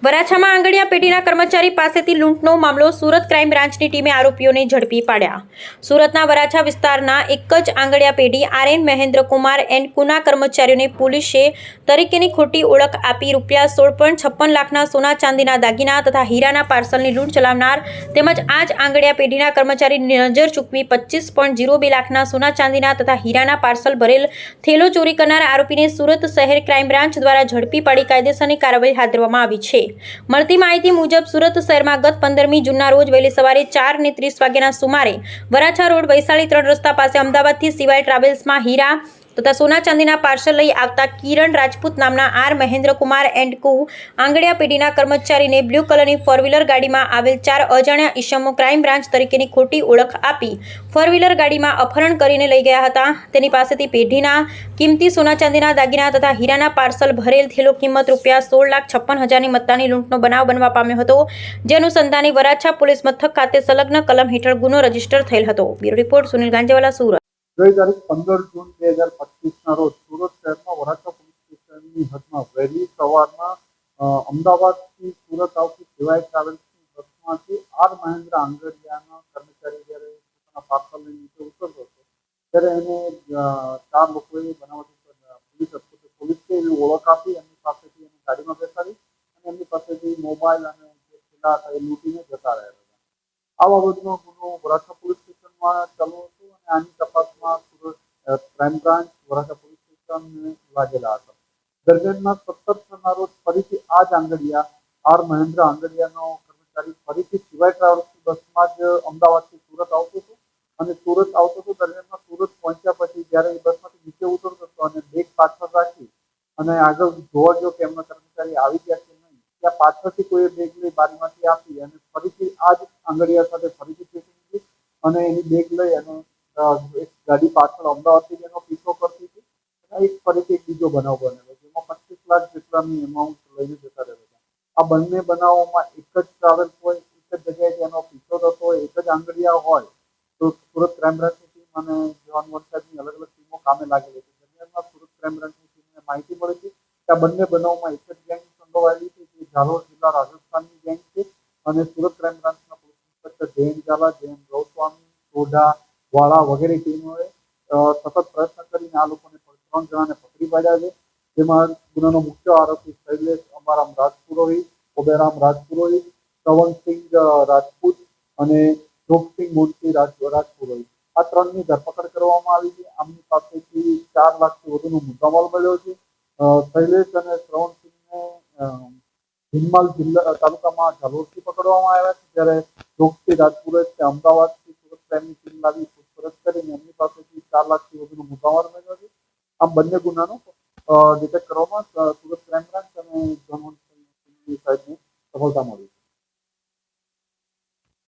વરાછામાં આંગડિયા પેઢીના કર્મચારી પાસેથી લૂંટનો મામલો. સુરત ક્રાઇમ બ્રાન્ચની ટીમે આરોપીઓને ઝડપી પાડ્યા. સુરતના વરાછા વિસ્તારના એક જ આંગડિયા પેઢી આર.એન. મહેન્દ્રકુમાર એન્ડ કુના કર્મચારીઓને પોલીસે તરીકેની ખોટી ઓળખ આપી ₹16.56 લાખના સોના ચાંદીના દાગીના તથા હીરાના પાર્સલની લૂંટ ચલાવનાર તેમજ આ જ આંગડિયા પેઢીના કર્મચારીની નજર ચૂકવી ₹25.02 લાખના સોના ચાંદીના તથા હીરાના પાર્સલ ભરેલ થેલો ચોરી કરનાર આરોપીને સુરત શહેર ક્રાઇમ બ્રાન્ચ દ્વારા ઝડપી પાડી કાયદેસરની કાર્યવાહી હાથ ધરવામાં આવી છે. મળતી માહિતી મુજબ સુરત શહેરમાં ગત 15મી જૂનના રોજ વહેલી સવારે 4:30 વાગ્યાના સુમારે વરાછા રોડ વૈશાળી 3 રસ્તા પાસે અમદાવાદથી સીવાય ટ્રાવેલ્સમાં હીરા તથા સોના ચાંદીના પાર્સલ લઈ આવતા કિરણ રાજપૂત નામના આર. મહેન્દ્રકુમાર એન્ડ કુ આંગડિયા પેઢીના કર્મચારીને બ્લુ કલરની ફોર-વ્હીલર ગાડીમાં આવેલ 4 અજાણ્યા ઈસમો ક્રાઇમ બ્રાન્ચ તરીકેની ખોટી ઓળખ આપી ફોર-વ્હીલર ગાડીમાં અપહરણ કરીને લઈ ગયા હતા. તેની પાસેથી પેઢીના કિંમતી સોના ચાંદીના દાગીના તથા હીરાના પાર્સલ ભરેલ થેલો કિંમત ₹16,56,000ની મત્તાની લૂંટનો બનાવ બનવા પામ્યો હતો. જે અનુસંધાને વરાછા પોલીસ મથક ખાતે સંલગ્ન કલમ હેઠળ ગુનો રજીસ્ટર થયેલ હતો. Bureau report Sunil Ganjewala, Surat. ગઈ તારીખ 15 જૂન 2025ના રોજ સુરત શહેરમાં વરાછા પોલીસ સ્ટેશનની હદમાં વહેલી સવારમાં અમદાવાદથી સુરત આવતી સીવાય ટ્રાવેલ્સની બસમાંથી આર. મહેન્દ્ર આંગડિયાના કર્મચારી જ્યારે પોતાના પાર્સલ લઈને નીચે ઉતરતો હતો ત્યારે એને 4 લોકોએ બનાવટી પોલીસને એવી ઓળખ આપી એમની પાસેથી એને ગાડીમાં બેસાડી અને એમની પાસેથી મોબાઈલ અને જે થેલા હતા એ લૂંટીને જતા રહ્યા હતા. આ બાબતનો ગુનો વરાછા પોલીસ સ્ટેશનમાં ચાલુ હતો અને આની તપાસમાં Surat crime branch Varachha police station લાગેલા હતા. દરમિયાનમાં 17ના રોજ ફરીથી આ જ આંગડિયા આર. મહેન્દ્ર આંગડિયાનો કર્મચારી ફરીથી સીવાય ટ્રાવેલ્સની બસમાં જ અમદાવાદથી સુરત આવતો હતો અને સુરત આવતો હતો. દરમિયાનમાં સુરત પહોંચ્યા પછી જ્યારે એ બસમાંથી નીચે ઉતરતો હતો અને બેગ પાછળ રાખી અને આગળ જોવા ગયો કે એમના કર્મચારી આવી ગયા કે નહીં, ત્યાં પાછળથી કોઈ બેગ લઈ બારીમાંથી આપી અને ફરીથી આ જ આંગડિયા સાથે ફરીથી પેટી લીધી અને એની બેગ લઈ અને એક ગાડી પાછળ અમદાવાદથી એનો પીછો કરતી હતી. એક ફરીથી એક બીજો બનાવ બનેલો જેમાં 25 લાખ જેટલાની એમાઉન્ટ લઈને જતા રહેતા હતા. આ બંને બનાવોમાં એક જ ટ્રાવેલ્સ હોય, એક જ જગ્યાએ એનો પીછો થતો હોય, એક જ આંગડિયા હોય તો સુરત ક્રાઇમ બ્રાન્ચની ટીમ અને જવાન વરસાદની અલગ અલગ ટીમો કામે લાગેલી હતી. દરમિયાનમાં સુરત ક્રાઇમ બ્રાન્ચની ટીમને માહિતી મળી હતી કે આ બંને બનાવમાં એક જ ગેંગ સંડોવાયેલી છે જે ઝાલોર જિલ્લા રાજસ્થાનની ગેંગ છે અને સુરત ક્રાઇમ બ્રાન્ચના પોલીસ ઇન્સ્પેક્ટર જયંત ઝાલા, જયંત ગૌસ્વામી, સોઢા, વાળા વગેરે ટીમોએ સતત પ્રયત્ન કરીને આ લોકોને 3 જણાને પકડી પાડ્યા છે. જેમાં ગુનાનો મુખ્ય આરોપી શૈલેષ અમારામ રાજપુરોહિત, ઓબેરામ રાજપુરોહિત, શ્રવણસિંહ રાજપૂત અને જોગસિંહ મુનશી રાજપુરોહિત આ 3ની ધરપકડ કરવામાં આવી છે. આમની પાસેથી 4 લાખથી વધુનો મુદ્દામાલ મળ્યો છે. શૈલેષ અને શ્રવણસિંહને હિંમલ જિલ્લા તાલુકામાં ઝાલોરથી પકડવામાં આવ્યા છે, જ્યારે જોગસિંહ રાજપુરોહિત અમદાવાદથી સુરત ક્રાઇમની ટીમ લાવી પૂછપરછ કરીને એમની પાસેથી 4 લાખથી વધુનો મુદ્દામાલ મળ્યો છે. આમ બંને ગુનાનો ડિટેક્ટ કરવામાં સુરત ક્રાઇમ બ્રાન્ચ અને સાહેબને સફળતા મળી.